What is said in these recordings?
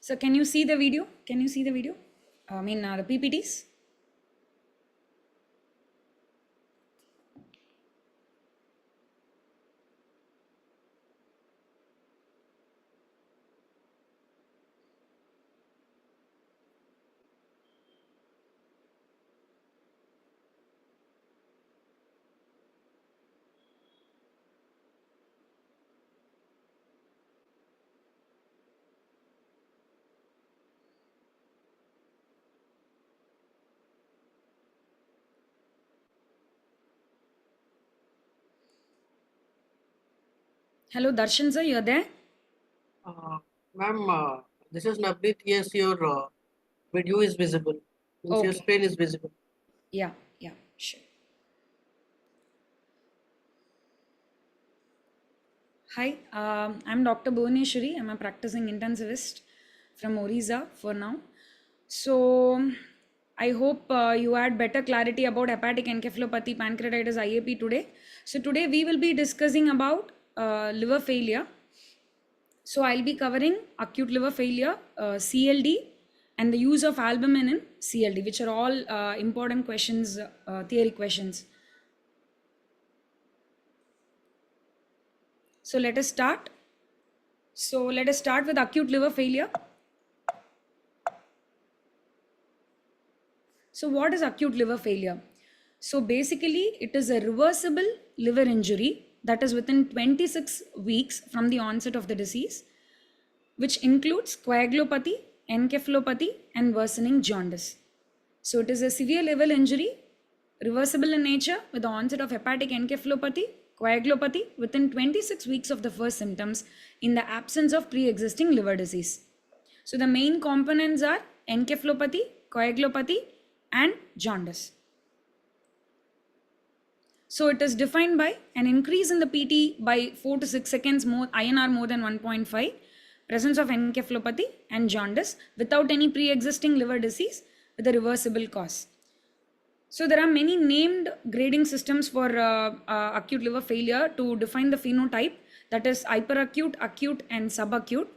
So can you see the video? Can you see the video? I mean the PPTs? Hello Darshan sir, you're there? Uh, Ma'am, this is Navneet. Yes, your video is visible. Means your Okay. screen is visible. Yeah, yeah, sure. Hi, I'm Dr. Bhuvaneshwari. I'm a practicing intensivist from Orissa for now. So, I hope you had better clarity about hepatic encephalopathy, pancreatitis, IAP today. So, today we will be discussing about liver failure. So, I'll be covering acute liver failure, CLD, and the use of albumin in CLD, which are all important questions, theory questions. So, let us start. So, let us start with acute liver failure. So, what is acute liver failure? So, basically, it is a reversible liver injury that is within 26 weeks from the onset of the disease, which includes coagulopathy, encephalopathy, and worsening jaundice. So, it is a severe liver injury, reversible in nature, with the onset of hepatic encephalopathy, coagulopathy within 26 weeks of the first symptoms in the absence of pre existing liver disease. So, the main components are encephalopathy, coagulopathy, and jaundice. So it is defined by an increase in the PT by 4 to 6 seconds more INR more than 1.5, presence of encephalopathy and jaundice without any pre-existing liver disease with a reversible cause. So there are many named grading systems for acute liver failure to define the phenotype, that is hyperacute, acute and subacute.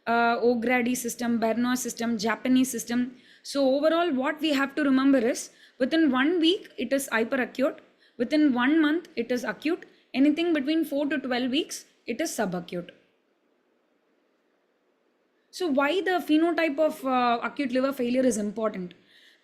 O'Grady system, Bernoulli system, Japanese system. So overall what we have to remember is within 1 week it is hyperacute, within 1 month it is acute, anything between 4 to 12 weeks it is subacute. So why the phenotype of acute liver failure is important?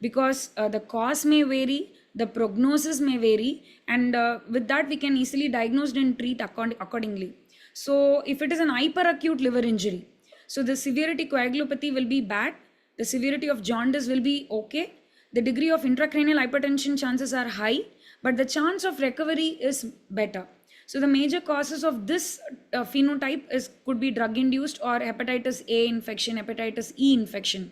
Because the cause may vary, the prognosis may vary, and with that we can easily diagnose and treat accordingly. So if it is an hyperacute liver injury, so the severity coagulopathy will be bad, the severity of jaundice will be okay, the degree of intracranial hypertension chances are high, but the chance of recovery is better. So the major causes of this phenotype is could be drug induced or hepatitis A infection, hepatitis E infection.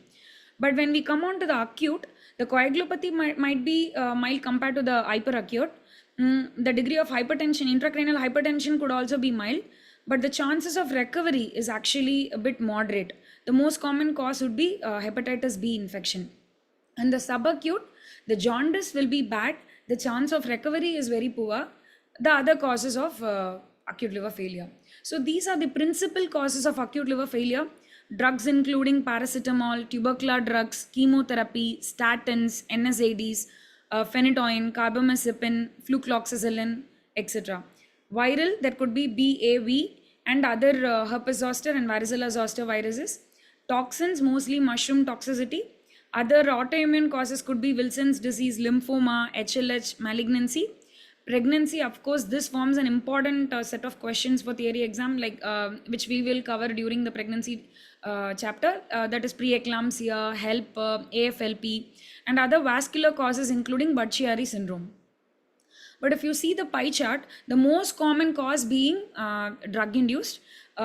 But when we come on to the acute, the coagulopathy might be mild compared to the hyperacute. The degree of hypertension, intracranial hypertension could also be mild, but the chances of recovery is actually a bit moderate. The most common cause would be hepatitis B infection. And the subacute, the jaundice will be bad, the chance of recovery is very poor, the other causes of acute liver failure. So these are the principal causes of acute liver failure. Drugs including paracetamol, tubercular drugs, chemotherapy, statins, NSAIDs, phenytoin, carbamazepine, flucloxacillin, etc. Viral, that could be BAV and other herpes zoster and varicella zoster viruses. Toxins, mostly mushroom toxicity. Other autoimmune causes could be Wilson's disease, lymphoma, HLH, malignancy. Pregnancy, of course, this forms an important set of questions for theory exam, like which we will cover during the pregnancy chapter. That is preeclampsia, HELP, AFLP, and other vascular causes including Budd-Chiari syndrome. But if you see the pie chart, the most common cause being drug induced,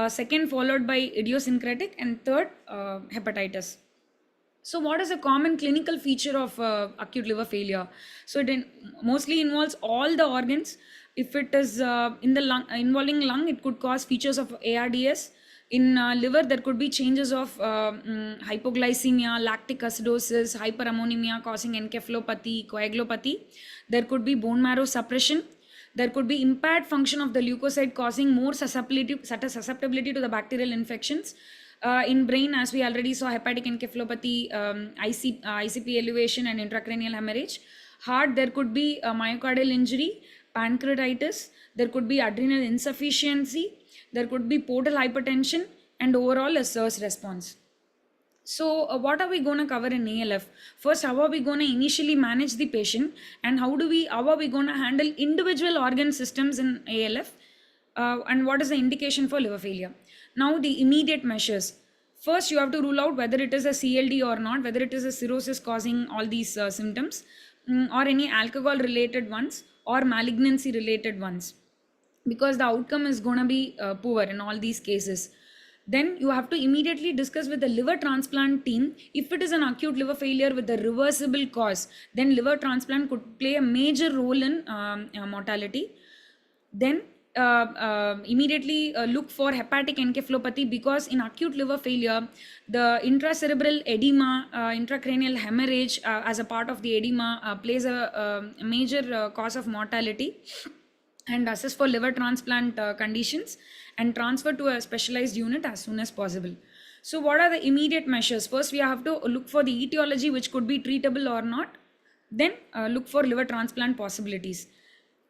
second followed by idiosyncratic, and third hepatitis. So, what is a common clinical feature of acute liver failure? So, mostly involves all the organs. If it is in the lung, involving lung, it could cause features of ARDS. In liver, there could be changes of hypoglycemia, lactic acidosis, hyperammonemia causing encephalopathy, coagulopathy. There could be bone marrow suppression. There could be impaired function of the leukocyte causing more susceptibility to the bacterial infections. In brain, as we already saw, hepatic encephalopathy, ICP elevation, and intracranial hemorrhage. Heart, there could be a myocardial injury, pancreatitis, there could be adrenal insufficiency, there could be portal hypertension, and overall a SIRS response. So, what are we going to cover in ALF? First, how are we going to initially manage the patient, and how are we going to handle individual organ systems in ALF, and what is the indication for liver failure? Now, the immediate measures. First, you have to rule out whether it is a CLD or not, whether it is a cirrhosis causing all these symptoms, or any alcohol related ones or malignancy related ones, because the outcome is going to be poor in all these cases. Then you have to immediately discuss with the liver transplant team. If it is an acute liver failure with a reversible cause, then liver transplant could play a major role in mortality. Then immediately look for hepatic encephalopathy, because in acute liver failure, the intracerebral edema, intracranial hemorrhage as a part of the edema plays a major cause of mortality, and assess for liver transplant conditions and transfer to a specialized unit as soon as possible. So, what are the immediate measures? First, we have to look for the etiology, which could be treatable or not. Then, look for liver transplant possibilities.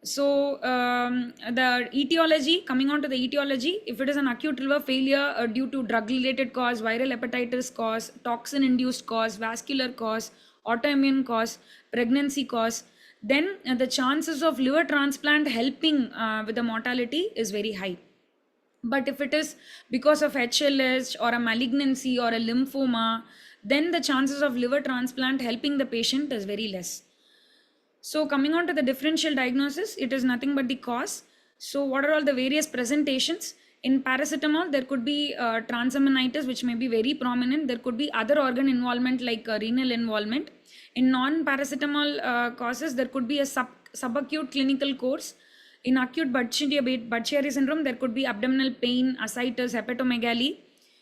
So, the etiology, coming on to the etiology, if it is an acute liver failure due to drug related cause, viral hepatitis cause, toxin induced cause, vascular cause, autoimmune cause, pregnancy cause, then the chances of liver transplant helping with the mortality is very high. But if it is because of HLH or a malignancy or a lymphoma, then the chances of liver transplant helping the patient is very less. So, coming on to the differential diagnosis, it is nothing but the cause. So, what are all the various presentations? In paracetamol, there could be transaminitis, which may be very prominent. There could be other organ involvement like renal involvement. In non-paracetamol causes, there could be a subacute clinical course. In acute Budd-Chiari syndrome, there could be abdominal pain, ascites, hepatomegaly.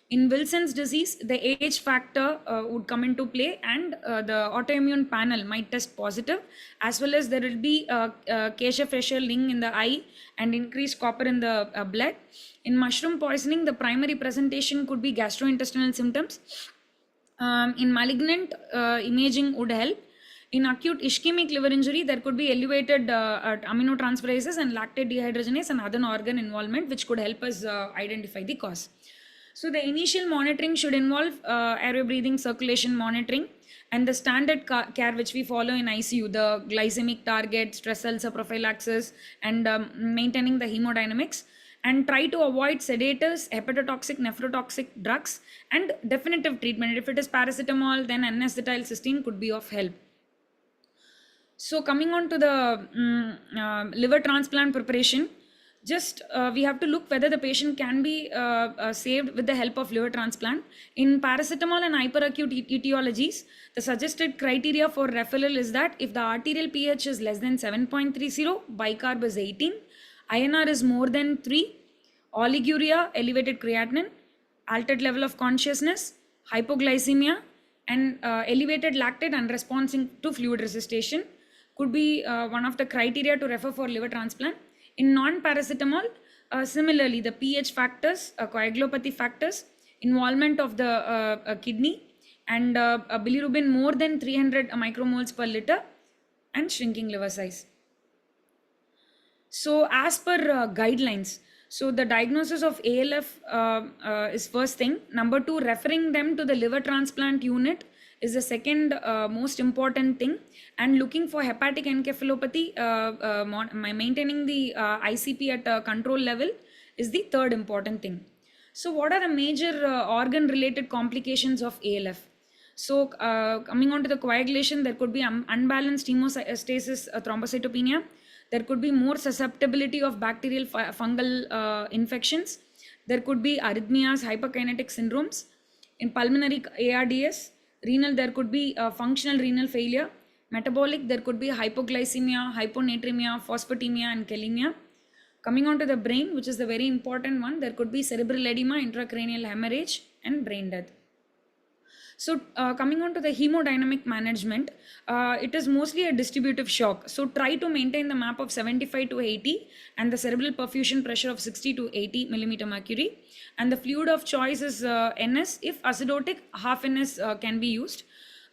In Wilson's disease, the age factor would come into play, and the autoimmune panel might test positive, as well as there will be facial ling in the eye and increased copper in the blood. In mushroom poisoning, the primary presentation could be gastrointestinal symptoms. In malignant, imaging would help. In acute ischemic liver injury, there could be elevated aminotransferases and lactate dehydrogenase and other organ involvement, which could help us identify the cause. So the initial monitoring should involve airway breathing circulation monitoring, and the standard care which we follow in ICU, the glycemic target, stress ulcer prophylaxis, and maintaining the hemodynamics, and try to avoid sedatives, hepatotoxic, nephrotoxic drugs, and definitive treatment. If it is paracetamol, then N-acetylcysteine could be of help. So, coming on to the liver transplant preparation, just we have to look whether the patient can be saved with the help of liver transplant. In paracetamol and hyperacute etiologies, the suggested criteria for referral is that if the arterial pH is less than 7.30, bicarb is 18, INR is more than 3, oliguria, elevated creatinine, altered level of consciousness, hypoglycemia, and elevated lactate unresponsive to fluid resuscitation could be one of the criteria to refer for liver transplant. In non-paracetamol, similarly, the pH factors, coagulopathy factors, involvement of the kidney, and bilirubin more than 300 micromoles per liter, and shrinking liver size. So, as per guidelines, so the diagnosis of ALF is first thing. Number two, referring them to the liver transplant unit is the second most important thing, and looking for hepatic encephalopathy, maintaining the ICP at a control level is the third important thing. So, what are the major organ related complications of ALF? So, coming on to the coagulation, there could be unbalanced hemostasis, thrombocytopenia. There could be more susceptibility of bacterial fungal infections. There could be arrhythmias, hyperkinetic syndromes. In pulmonary ARDS, renal, there could be functional renal failure. Metabolic, there could be hypoglycemia, hyponatremia, phosphatemia, and kalemia. Coming on to the brain, which is the very important one, there could be cerebral edema, intracranial hemorrhage, and brain death. So, coming on to the hemodynamic management, it is mostly a distributive shock. So, try to maintain the MAP of 75 to 80 and the cerebral perfusion pressure of 60 to 80 millimeter mercury. And the fluid of choice is NS. If acidotic, half NS can be used.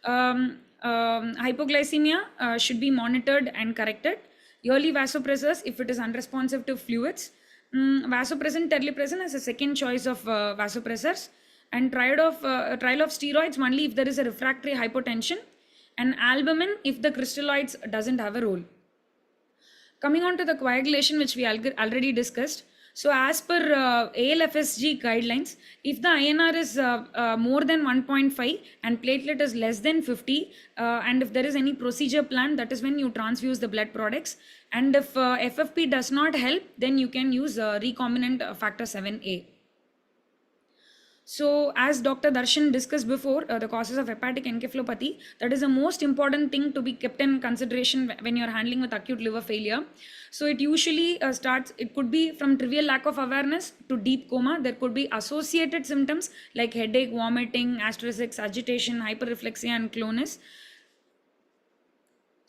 Hypoglycemia should be monitored and corrected. Early vasopressors if it is unresponsive to fluids. Vasopressin, terlipressin as a second choice of vasopressors, and trial of steroids only if there is a refractory hypotension, and albumin if the crystalloids doesn't have a role. Coming on to the coagulation, which we already discussed. So, as per ALFSG guidelines, if the INR is more than 1.5 and platelet is less than 50, and if there is any procedure plan, that is when you transfuse the blood products. And if FFP does not help, then you can use recombinant factor 7A. So, as Dr. Darshan discussed before, the causes of hepatic encephalopathy, that is the most important thing to be kept in consideration when you are handling with acute liver failure. So, it usually starts, it could be from trivial lack of awareness to deep coma. There could be associated symptoms like headache, vomiting, asterisk, agitation, hyperreflexia, and clonus.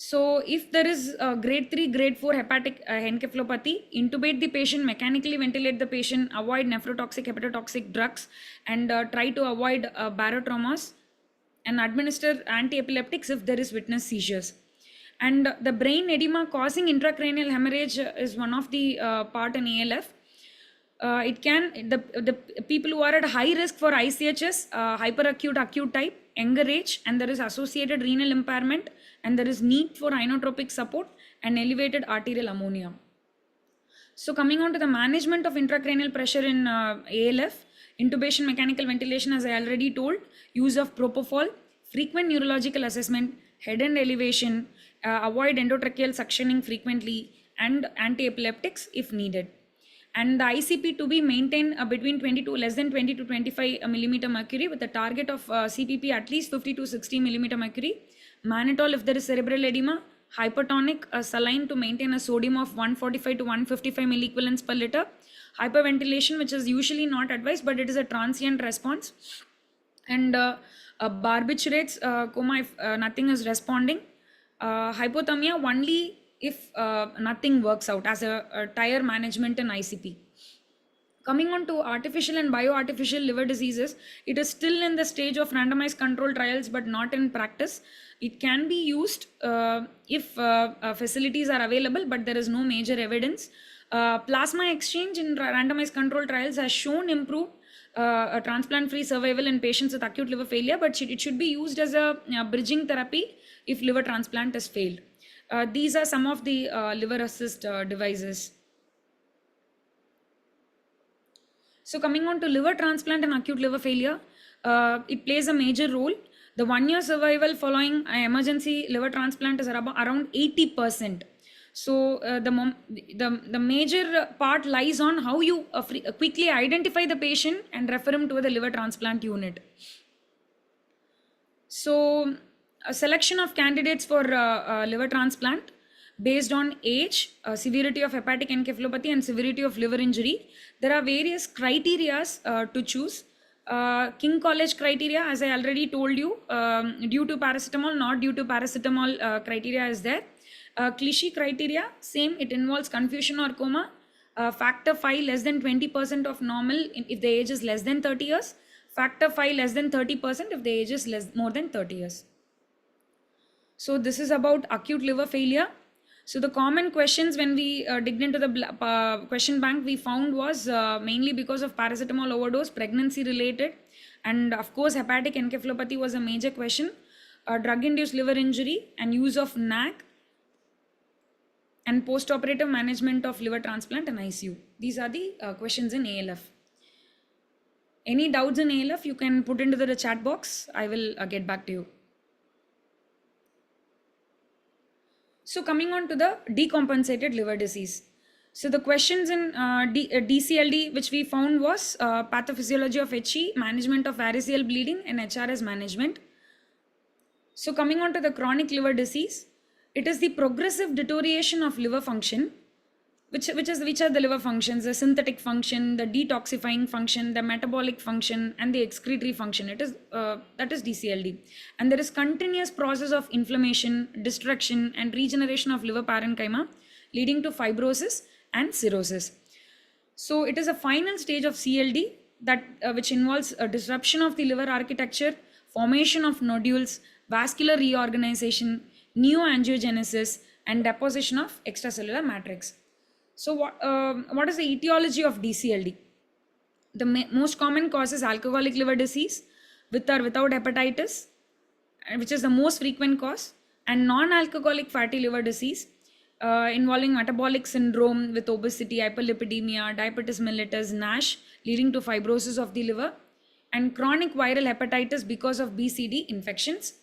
So, if there is grade 3, grade 4 hepatic encephalopathy, intubate the patient, mechanically ventilate the patient, avoid nephrotoxic, hepatotoxic drugs, and try to avoid barotraumas, and administer anti-epileptics if there is witness seizures. And the brain edema causing intracranial hemorrhage is one of the part in ALF. It can, the people who are at high risk for ICHS, hyperacute, acute type, younger age, and there is associated renal impairment, and there is need for inotropic support and elevated arterial ammonia. So, coming on to the management of intracranial pressure in ALF, intubation, mechanical ventilation, as I already told, use of propofol, frequent neurological assessment, head and elevation, avoid endotracheal suctioning frequently, and anti-epileptics if needed. And the ICP to be maintained between 20 to less than 20 to 25 millimeter mercury with a target of CPP at least 50 to 60 millimeter mercury. Mannitol if there is cerebral edema. Hypertonic saline to maintain a sodium of 145 to 155 milliequivalents per liter. Hyperventilation, which is usually not advised, but it is a transient response. And barbiturates coma if nothing is responding. Hypothermia only if nothing works out as a tire management in ICP. Coming on to artificial and bioartificial liver diseases, it is still in the stage of randomized control trials but not in practice. It can be used if facilities are available, but there is no major evidence. Plasma exchange in randomized control trials has shown improved transplant-free survival in patients with acute liver failure, but it should be used as a bridging therapy if liver transplant has failed. These are some of the liver assist devices. So, coming on to liver transplant and acute liver failure, it plays a major role. The 1 year survival following emergency liver transplant is around 80%. So, the major part lies on how you quickly identify the patient and refer him to the liver transplant unit. So, a selection of candidates for liver transplant based on age, severity of hepatic encephalopathy, and severity of liver injury. There are various criteria to choose. King College criteria, as I already told you, due to paracetamol, not due to paracetamol criteria is there. Clichy criteria, same, it involves confusion or coma. Factor 5 less than 20% of normal if the age is less than 30 years. Factor 5 less than 30% if the age is more than 30 years. So this is about acute liver failure. So the common questions when we digged into the question bank we found was mainly because of paracetamol overdose, pregnancy related, and of course hepatic encephalopathy was a major question, drug-induced liver injury, and use of NAC, and post-operative management of liver transplant and ICU. These are the questions in ALF. Any doubts in ALF you can put into the chat box. I will get back to you. So coming on to the decompensated liver disease. So the questions in DCLD which we found was pathophysiology of HE, management of variceal bleeding, and HRS management. So coming on to the chronic liver disease, it is the progressive deterioration of liver function which are the liver functions: the synthetic function, the detoxifying function, the metabolic function, and the excretory function. It is that is DCLD. And there is continuous process of inflammation, destruction, and regeneration of liver parenchyma, leading to fibrosis and cirrhosis. So it is a final stage of CLD that which involves a disruption of the liver architecture, formation of nodules, vascular reorganization, neoangiogenesis, and deposition of extracellular matrix. So what is the etiology of DCLD? The most common cause is alcoholic liver disease with or without hepatitis, which is the most frequent cause, and non-alcoholic fatty liver disease involving metabolic syndrome with obesity, hyperlipidemia, diabetes mellitus, NASH, leading to fibrosis of the liver, and chronic viral hepatitis because of BCD infections.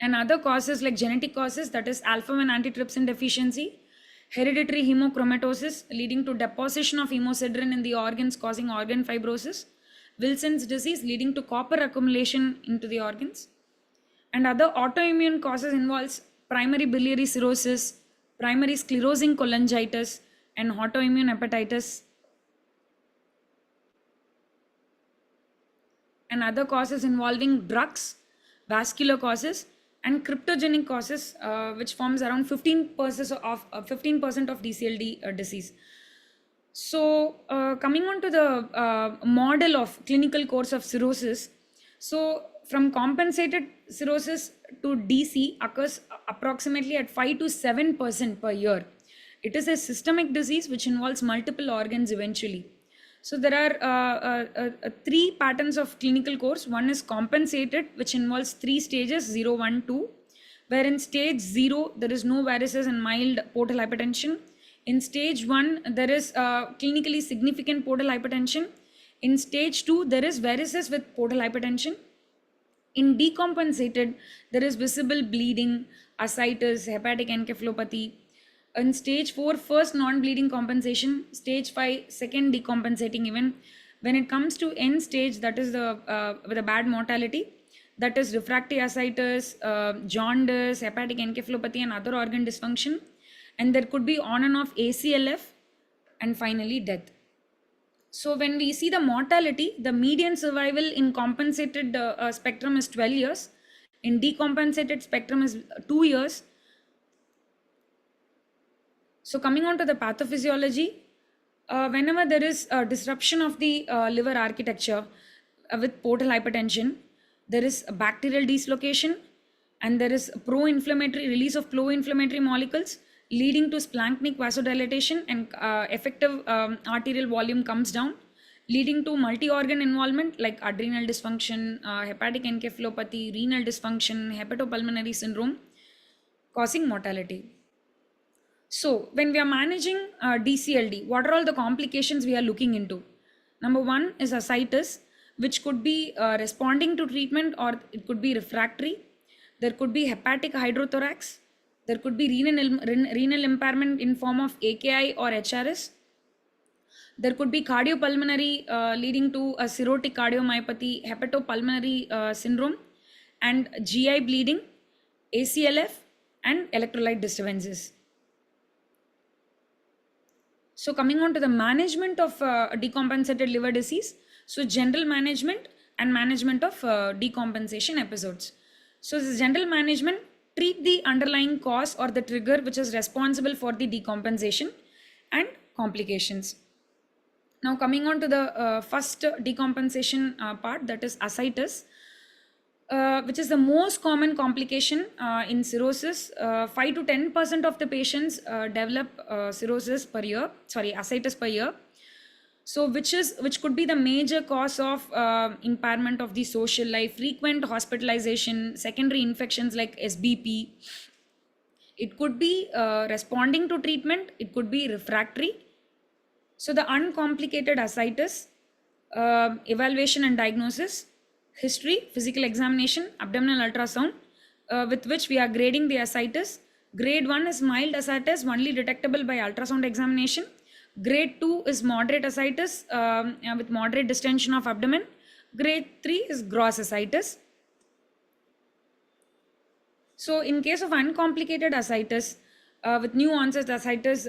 And other causes like genetic causes, that is alpha-1 antitrypsin deficiency, hereditary hemochromatosis leading to deposition of hemosiderin in the organs causing organ fibrosis, Wilson's disease leading to copper accumulation into the organs, and other autoimmune causes involves primary biliary cirrhosis, primary sclerosing cholangitis, and autoimmune hepatitis. And other causes involving drugs, vascular causes, and cryptogenic causes, which forms around 15% of DCLD disease. So coming on to the model of clinical course of cirrhosis. So from compensated cirrhosis to DC occurs approximately at 5 to 7% per year. It is a systemic disease which involves multiple organs eventually. So there are three patterns of clinical course. One is compensated, which involves 3 stages, 0, 1, 2, where in stage 0 there is no varices and mild portal hypertension. In stage 1 there is clinically significant portal hypertension. In stage 2 there is varices with portal hypertension. In decompensated there is visible bleeding, ascites, hepatic encephalopathy. In stage 4, first non-bleeding compensation. Stage 5, second decompensating event. When it comes to end stage, that is the with a bad mortality, that is refractory ascites, jaundice, hepatic encephalopathy, and other organ dysfunction. And there could be on and off ACLF, and finally death. So when we see the mortality, the median survival in compensated spectrum is 12 years. In decompensated spectrum is 2 years. So coming on to the pathophysiology, whenever there is a disruption of the liver architecture with portal hypertension, there is a bacterial dislocation, and there is pro-inflammatory release of pro-inflammatory molecules leading to splanchnic vasodilatation, and effective arterial volume comes down, leading to multi-organ involvement like adrenal dysfunction, hepatic encephalopathy, renal dysfunction, hepatopulmonary syndrome, causing mortality. So when we are managing DCLD, what are all the complications we are looking into? Number 1 is ascites, which could be responding to treatment, or it could be refractory. There could be hepatic hydrothorax. There could be renal impairment in form of AKI or HRS. There could be cardiopulmonary leading to a cirrhotic cardiomyopathy, hepatopulmonary syndrome, and GI bleeding, ACLF, and electrolyte disturbances. So coming on to the management of decompensated liver disease. So general management and management of decompensation episodes. So this general management, treat the underlying cause or the trigger which is responsible for the decompensation and complications. Now coming on to the first decompensation part, that is ascites, which is the most common complication in cirrhosis. 5 to 10% of the patients develop cirrhosis per year, ascites per year. So which could be the major cause of impairment of the social life, frequent hospitalization, secondary infections like SBP. It could be responding to treatment, it could be refractory. So the uncomplicated ascites, evaluation and diagnosis, history, physical examination, abdominal ultrasound, with which we are grading the ascites. Grade 1 is mild ascites, only detectable by ultrasound examination. Grade 2 is moderate ascites with moderate distension of abdomen. Grade 3 is gross ascites. So in case of uncomplicated ascites, with new onset ascites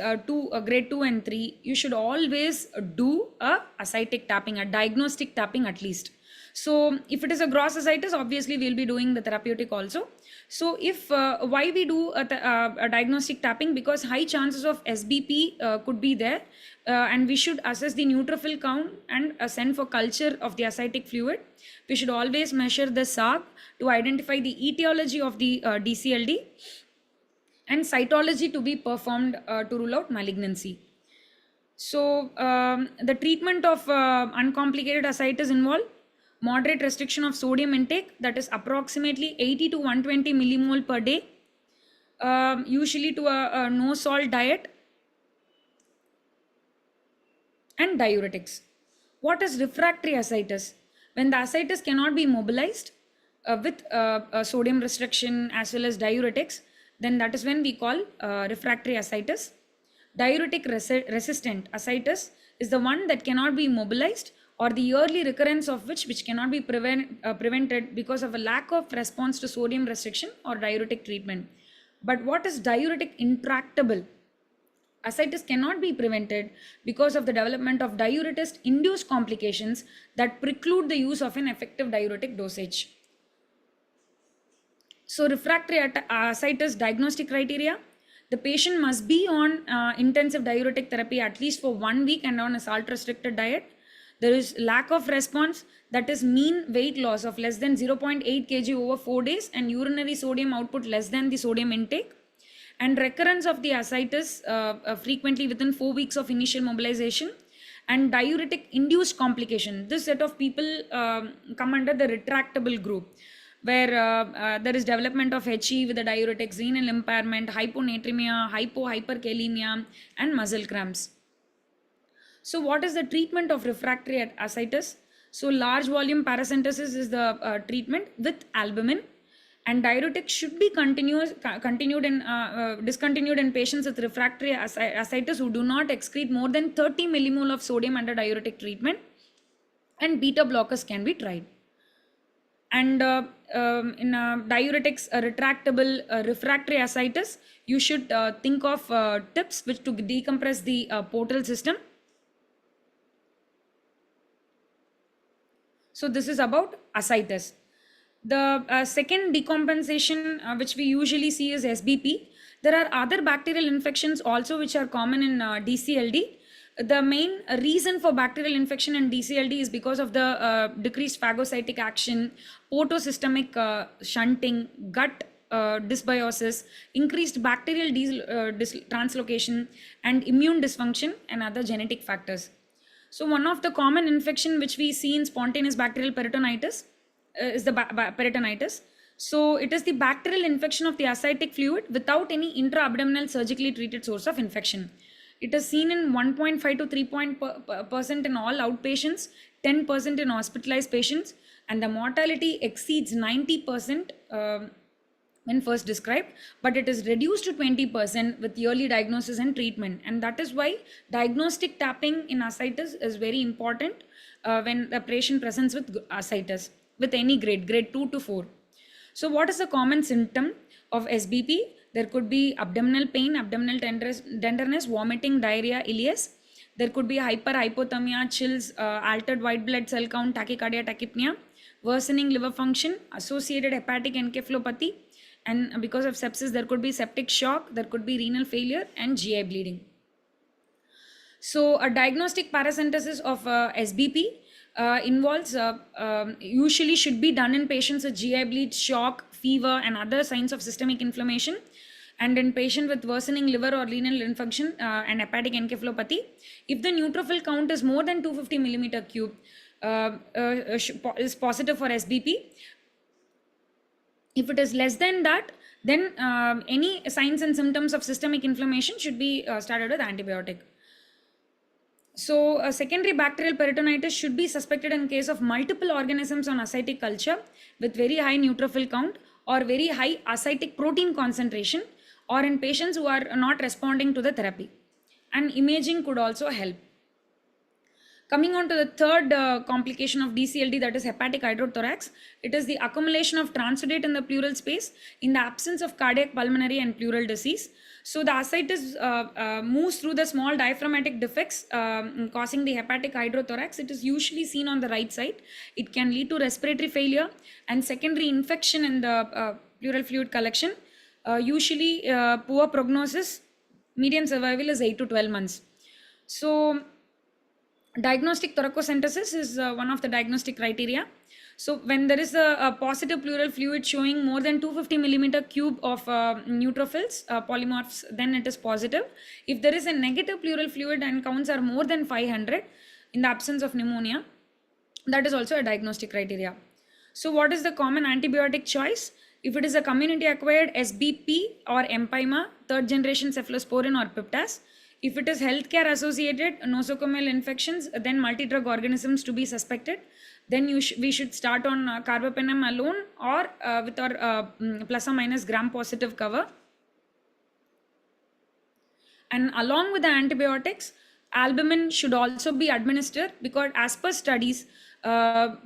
grade 2 and 3, you should always do a ascitic tapping, a diagnostic tapping at least. So if it is a gross ascites, obviously we'll be doing the therapeutic also. So if why we do a diagnostic tapping, because high chances of SBP could be there, and we should assess the neutrophil count and send for culture of the ascitic fluid. We should always measure the SAG to identify the etiology of the DCLD, and cytology to be performed to rule out malignancy. So the treatment of uncomplicated ascites involve moderate restriction of sodium intake, that is approximately 80 to 120 millimole per day, usually to a no salt diet, and diuretics. What is refractory ascites? When the ascites cannot be mobilized with sodium restriction as well as diuretics, then that is when we call refractory ascites. Diuretic resistant ascites is the one that cannot be mobilized, or the early recurrence of which cannot be prevented because of a lack of response to sodium restriction or diuretic treatment. But what is diuretic intractable? Ascites cannot be prevented because of the development of diuretist induced complications that preclude the use of an effective diuretic dosage. So refractory ascites diagnostic criteria: the patient must be on intensive diuretic therapy at least for 1 week and on a salt restricted diet. There is lack of response, that is mean weight loss of less than 0.8 kg over 4 days and urinary sodium output less than the sodium intake, and recurrence of the ascites frequently within 4 weeks of initial mobilization, and diuretic induced complication. This set of people come under the retractable group, where there is development of HE with the diuretics, renal impairment, hyponatremia, hyperkalemia, and muscle cramps. So what is the treatment of refractory ascites? So large volume paracentesis is the treatment with albumin, and diuretics should be discontinued in patients with refractory ascites who do not excrete more than 30 millimole of sodium under diuretic treatment, and beta blockers can be tried. And in diuretics, retractable refractory ascites, you should think of tips which to decompress the portal system. So this is about ascites. The second decompensation which we usually see is SBP. There are other bacterial infections also which are common in DCLD. The main reason for bacterial infection in DCLD is because of the decreased phagocytic action, portosystemic shunting, gut dysbiosis, increased bacterial translocation, and immune dysfunction, and other genetic factors. So one of the common infection which we see in spontaneous bacterial peritonitis is the peritonitis. So it is the bacterial infection of the ascitic fluid without any intra-abdominal surgically treated source of infection. It is seen in 1.5 to 3% in all outpatients, 10% in hospitalized patients, and the mortality exceeds 90% when first described, but it is reduced to 20% with early diagnosis and treatment. And that is why diagnostic tapping in ascites is very important when the patient presents with ascites with any grade 2 to 4. So what is the common symptom of SBP? There could be abdominal pain, abdominal tenderness, vomiting, diarrhea, ileus. There could be hypothermia, chills, altered white blood cell count, tachycardia, tachypnea, worsening liver function, associated hepatic encephalopathy, and because of sepsis, there could be septic shock, there could be renal failure, and GI bleeding. So a diagnostic paracentesis of SBP involves usually should be done in patients with GI bleed, shock, fever, and other signs of systemic inflammation, and in patient with worsening liver or renal infection and hepatic encephalopathy. If the neutrophil count is more than 250 millimeter cube, is positive for SBP. If it is less than that, then any signs and symptoms of systemic inflammation should be started with antibiotic. So a secondary bacterial peritonitis should be suspected in case of multiple organisms on ascitic culture with very high neutrophil count or very high ascitic protein concentration, or in patients who are not responding to the therapy. And imaging could also help. Coming on to the third complication of DCLD, that is hepatic hydrothorax, it is the accumulation of transudate in the pleural space in the absence of cardiac, pulmonary, and pleural disease. So the ascites moves through the small diaphragmatic defects causing the hepatic hydrothorax. It is usually seen on the right side. It can lead to respiratory failure and secondary infection in the pleural fluid collection. Usually poor prognosis, median survival is 8 to 12 months. So diagnostic thoracocentesis is one of the diagnostic criteria. So when there is a positive pleural fluid showing more than 250 millimeter cube of neutrophils, polymorphs, then it is positive. If there is a negative pleural fluid and counts are more than 500 in the absence of pneumonia, that is also a diagnostic criteria. So what is the common antibiotic choice? If it is a community acquired SBP or empyema, third generation cephalosporin or piptas. If it is healthcare associated nosocomial infections, then multi-drug organisms to be suspected. Then we should start on carbapenem alone or with our plus or minus gram positive cover. And along with the antibiotics, albumin should also be administered, because as per studies, a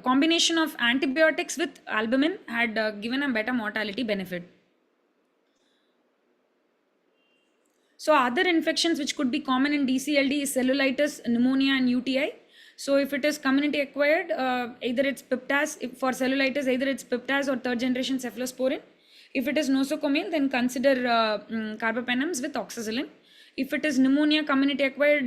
combination of antibiotics with albumin had given a better mortality benefit. So other infections which could be common in DCLD is cellulitis, pneumonia, and UTI. So if it is community acquired, either it's piptas. For cellulitis, either it's piptas or third generation cephalosporin. If it is nosocomial, then consider carbapenems with oxazolin. If it is pneumonia community acquired,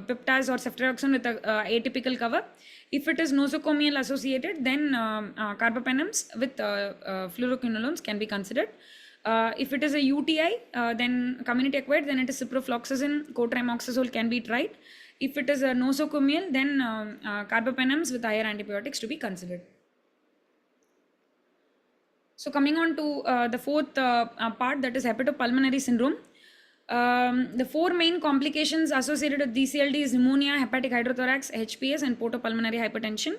piptas or ceftriaxone with atypical cover. If it is nosocomial associated, then carbapenems with fluoroquinolones can be considered. If it is a UTI, then community acquired, then it is ciprofloxacin, cotrimoxazole can be tried. If it is a nosocomial, then carbapenems with higher antibiotics to be considered. So coming on to the fourth part, that is hepatopulmonary syndrome. The four main complications associated with DCLD is pneumonia, hepatic hydrothorax, HPS, and portopulmonary hypertension.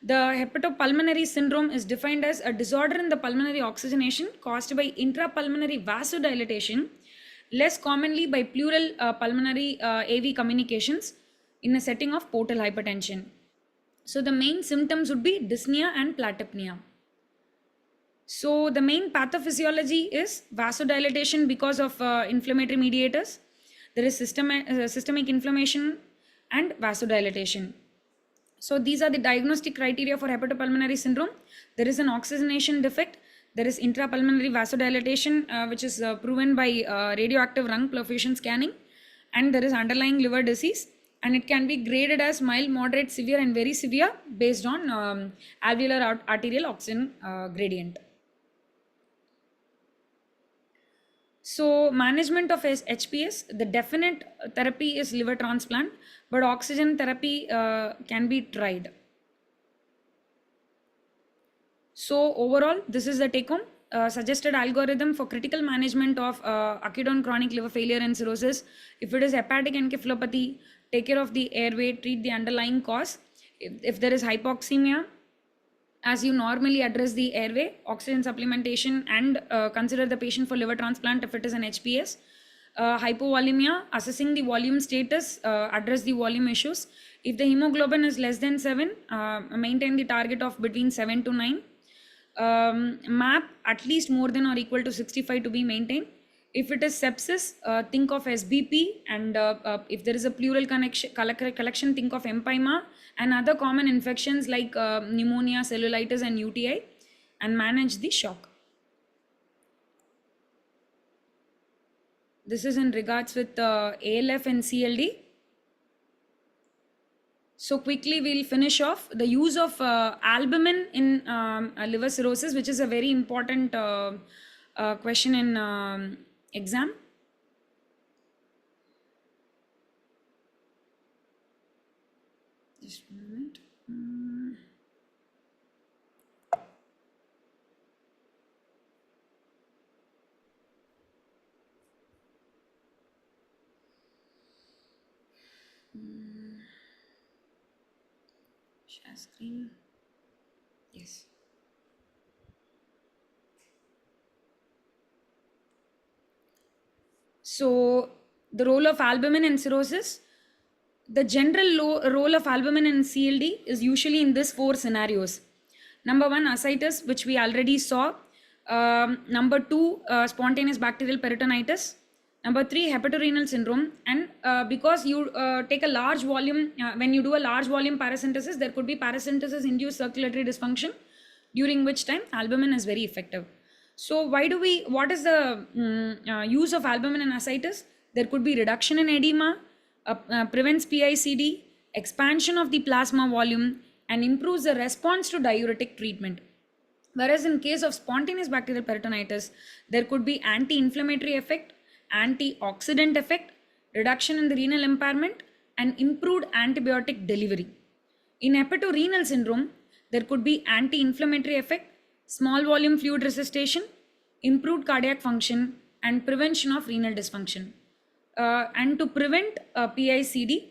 The hepatopulmonary syndrome is defined as a disorder in the pulmonary oxygenation caused by intrapulmonary vasodilatation, less commonly by pleural pulmonary AV communications in a setting of portal hypertension. So the main symptoms would be dyspnea and platypnea. So the main pathophysiology is vasodilatation because of inflammatory mediators. There is systemic inflammation and vasodilatation. So these are the diagnostic criteria for hepatopulmonary syndrome. There is an oxygenation defect. There is intrapulmonary vasodilatation, which is proven by radioactive lung perfusion scanning. And there is underlying liver disease. And it can be graded as mild, moderate, severe, and very severe based on alveolar arterial oxygen gradient. So management of HPS, the definite therapy is liver transplant, but oxygen therapy can be tried. So overall, this is the take home. Suggested algorithm for critical management of acute and chronic liver failure and cirrhosis. If it is hepatic encephalopathy, take care of the airway, treat the underlying cause. If there is hypoxemia, as you normally address the airway, oxygen supplementation, and consider the patient for liver transplant if it is an HPS. Hypovolemia, assessing the volume status, address the volume issues. If the hemoglobin is less than 7, maintain the target of between 7 to 9. MAP at least more than or equal to 65 to be maintained. If it is sepsis, think of SBP, and if there is a pleural collection, think of empyema and other common infections like pneumonia, cellulitis, and UTI, and manage the shock. This is in regards with ALF and CLD. So quickly we'll finish off the use of albumin in liver cirrhosis, which is a very important question in exam. Just a moment. Share screen. Yes. So The role of albumin in cirrhosis. The general role of albumin in CLD is usually in this four scenarios. Number one, ascites, which we already saw. Number two, spontaneous bacterial peritonitis. Number three, hepatorenal syndrome. And because you take a large volume, when you do a large volume paracentesis, there could be paracentesis induced circulatory dysfunction, during which time albumin is very effective. So what is the use of albumin in ascites? There could be reduction in edema, prevents PICD, expansion of the plasma volume, and improves the response to diuretic treatment. Whereas in case of spontaneous bacterial peritonitis, there could be anti-inflammatory effect, antioxidant effect, reduction in the renal impairment, and improved antibiotic delivery. In hepatorenal syndrome, there could be anti-inflammatory effect, small volume fluid resuscitation, improved cardiac function, and prevention of renal dysfunction. And to prevent PICD,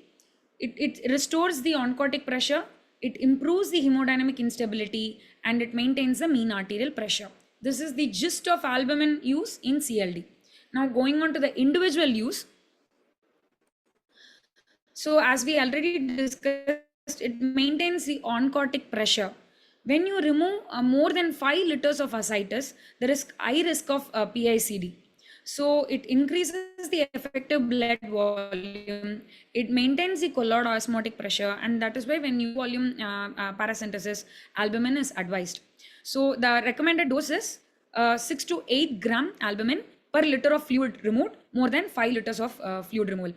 it restores the oncotic pressure, it improves the hemodynamic instability, and it maintains the mean arterial pressure. This is the gist of albumin use in CLD. Now going on to the individual use. So as we already discussed, it maintains the oncotic pressure. When you remove more than 5 liters of ascites, there is high risk of PICD. So it increases the effective blood volume, it maintains the colloid osmotic pressure, and that is why when you volume paracentesis, albumin is advised. So the recommended dose is 6 to 8 gram albumin per liter of fluid removed, more than 5 liters of fluid removal.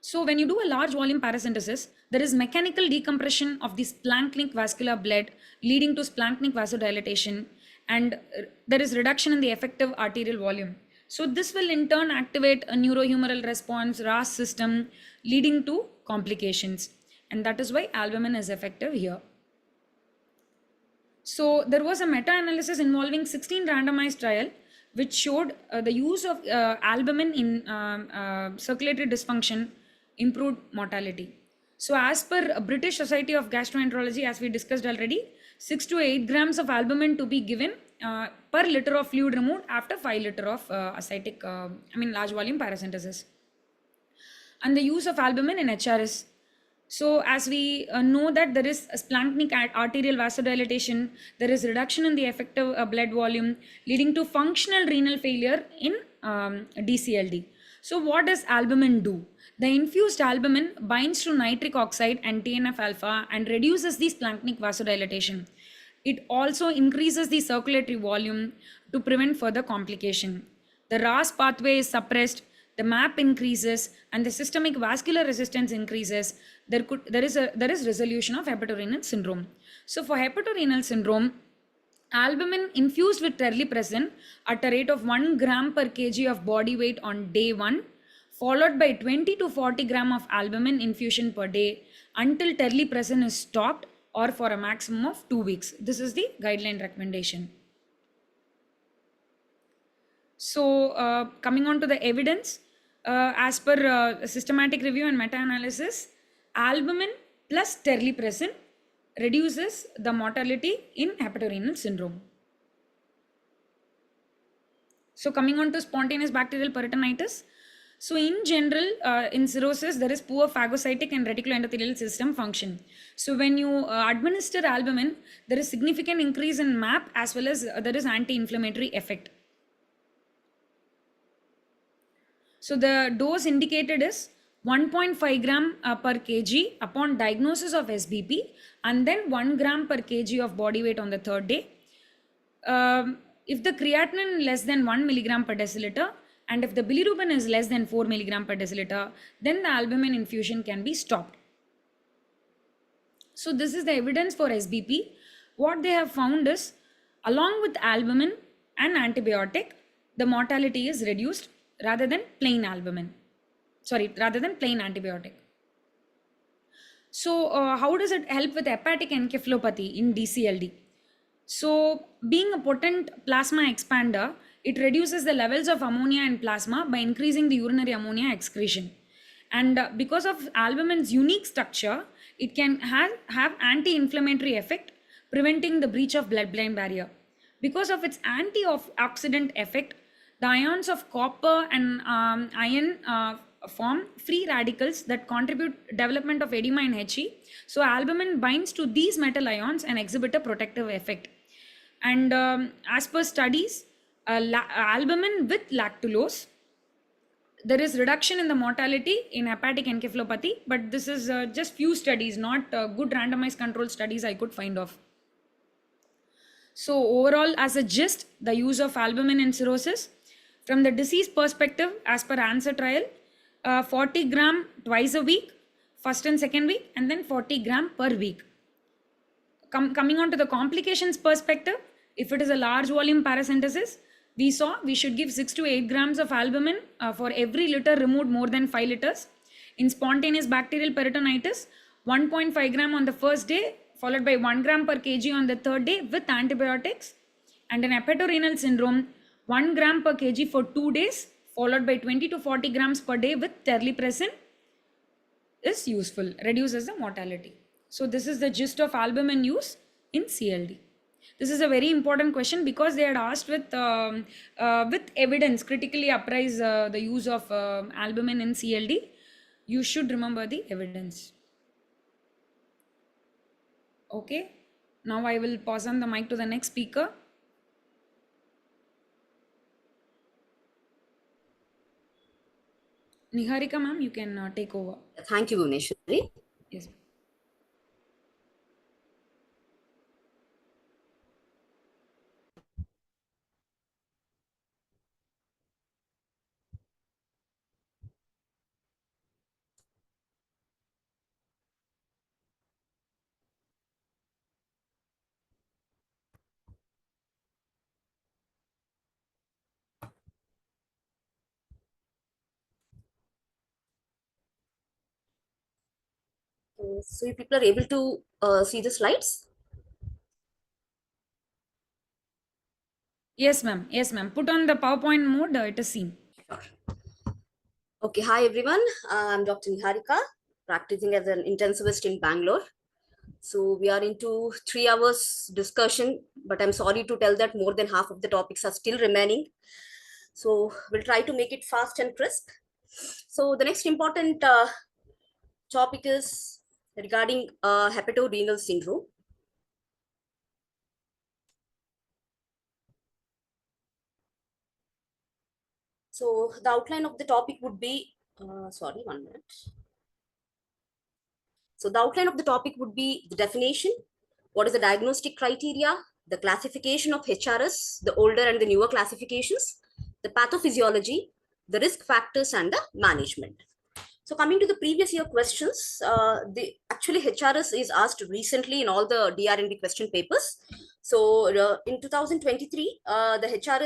So when you do a large volume paracentesis, there is mechanical decompression of the splanchnic vascular blood leading to splanchnic vasodilatation, and there is reduction in the effective arterial volume. So this will in turn activate a neurohumoral response, RAS system, leading to complications. And that is why albumin is effective here. So there was a meta-analysis involving 16 randomized trial which showed the use of albumin in circulatory dysfunction improved mortality. So as per British Society of Gastroenterology, as we discussed already, 6 to 8 grams of albumin to be given per liter of fluid removed after 5 liter of large volume paracentesis. And the use of albumin in HRS. So as we know that there is a splanchnic arterial vasodilatation, there is reduction in the effective blood volume leading to functional renal failure in DCLD. So what does albumin do? The infused albumin binds to nitric oxide and TNF alpha and reduces the splanchnic vasodilatation. It also increases the circulatory volume to prevent further complication. The RAS pathway is suppressed, the MAP increases, and the systemic vascular resistance increases. There is resolution of hepatorenal syndrome. So for hepatorenal syndrome, albumin infused with terlipressin at a rate of 1 gram per kg of body weight on day 1, followed by 20 to 40 gram of albumin infusion per day until terlipressin is stopped, or for a maximum of 2 weeks. This is the guideline recommendation. So coming on to the evidence, as per systematic review and meta-analysis, albumin plus terlipressin reduces the mortality in hepatorenal syndrome. So coming on to spontaneous bacterial peritonitis. So in general, in cirrhosis, there is poor phagocytic and reticuloendothelial system function. So when you administer albumin, there is significant increase in MAP as well as there is anti-inflammatory effect. So the dose indicated is 1.5 gram per kg upon diagnosis of SBP, and then 1 gram per kg of body weight on the third day. If the creatinine less than 1 milligram per deciliter, and if the bilirubin is less than 4 milligram per deciliter, then the albumin infusion can be stopped. So this is the evidence for SBP. What they have found is, along with albumin and antibiotic, the mortality is reduced rather than plain antibiotic. So how does it help with hepatic encephalopathy in DCLD? So being a potent plasma expander, it reduces the levels of ammonia in plasma by increasing the urinary ammonia excretion. And because of albumin's unique structure, it can have anti-inflammatory effect, preventing the breach of blood-brain barrier. Because of its antioxidant effect, The ions of copper and iron form free radicals that contribute development of edema in He. So albumin binds to these metal ions and exhibit a protective effect. And as per studies, albumin with lactulose, there is reduction in the mortality in hepatic encephalopathy, but this is just few studies, not good randomized control studies I could find of. So overall, as a gist, the use of albumin in cirrhosis, from the disease perspective, as per ANSWER trial, 40 gram twice a week, first and second week, and then 40 gram per week. Coming on to the complications perspective, if it is a large volume paracentesis, we saw we should give 6 to 8 grams of albumin for every liter removed more than 5 liters. In spontaneous bacterial peritonitis, 1.5 gram on the first day, followed by 1 gram per kg on the third day with antibiotics. And in hepatorenal syndrome, 1 gram per kg for 2 days, followed by 20 to 40 grams per day with terlipressin is useful, reduces the mortality. So this is the gist of albumin use in CLD. This is a very important question because they had asked with evidence, critically apprise the use of albumin in CLD. You should remember the evidence. Okay, now I will pass on the mic to the next speaker. Niharika ma'am, you can take over. Thank you, Bhuvneshwari. Yes. So you people are able to see the slides? Yes, ma'am. Yes, ma'am. Put on the PowerPoint mode. It is seen. Sure. Okay, hi everyone. I'm Dr. Niharika, practicing as an intensivist in Bangalore. So we are into 3 hours discussion, but I'm sorry to tell that more than half of the topics are still remaining. So we'll try to make it fast and crisp. So the next important topic is regarding hepatorenal syndrome. So the outline of the topic would be, sorry, 1 minute. So the outline of the topic would be the definition, what is the diagnostic criteria, the classification of HRS, the older and the newer classifications, the pathophysiology, the risk factors, and the management. So coming to the previous year questions, actually HRS is asked recently in all the DRND question papers. So in 2023, the HRS